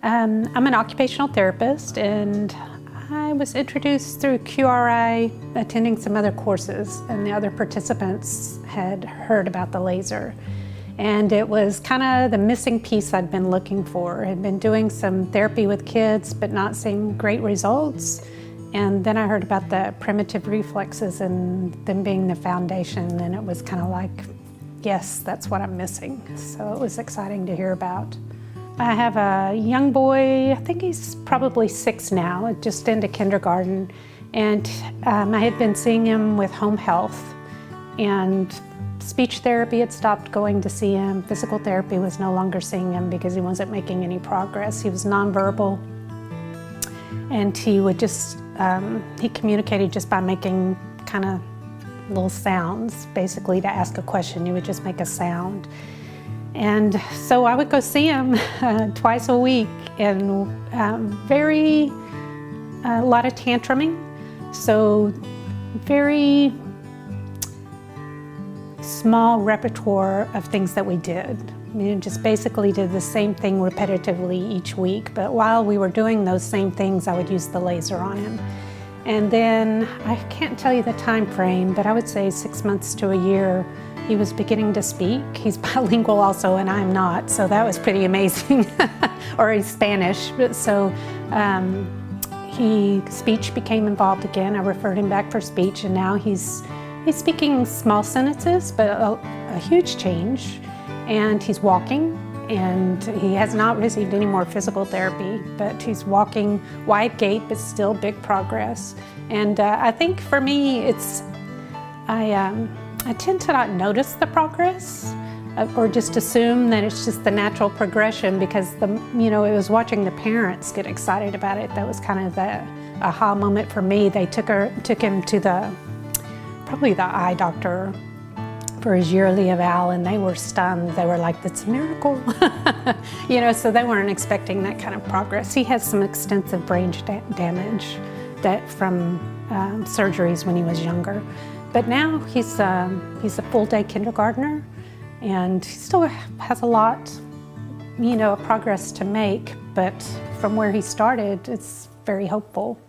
I'm an occupational therapist, and I was introduced through QRI attending some other courses, and the other participants had heard about the laser. And it was kind of the missing piece I'd been looking for. I'd been doing some therapy with kids, but not seeing great results. And then I heard about the primitive reflexes and them being the foundation, and it was kind of like, yes, that's what I'm missing. So it was exciting to hear about. I have a young boy, I think he's probably 6 now, just into kindergarten. And I had been seeing him with home health, and speech therapy had stopped going to see him. Physical therapy was no longer seeing him because he wasn't making any progress. He was nonverbal, and he would just, he communicated just by making kind of little sounds. Basically, to ask a question, he would just make a sound. And so I would go see him twice a week, and a lot of tantruming. So very small repertoire of things that we did. I mean, just basically did the same thing repetitively each week. But while we were doing those same things, I would use the laser on him. And then, I can't tell you the time frame, but I would say 6 months to a year, he was beginning to speak. He's bilingual also, and I'm not, so that was pretty amazing. Or he's Spanish, so speech became involved again. I referred him back for speech, and now he's speaking small sentences, but a huge change. And he's walking, and he has not received any more physical therapy, but he's walking wide gait, but still big progress. And I think for me, I tend to not notice the progress or just assume that it's just the natural progression, because it was watching the parents get excited about it. That was kind of the aha moment for me. They took him to probably the eye doctor for his yearly eval, and they were stunned. They were like, "That's a miracle." So they weren't expecting that kind of progress. He has some extensive brain damage from surgeries when he was younger. But now he's a full-day kindergartner, and he still has a lot, of progress to make. But from where he started, it's very hopeful.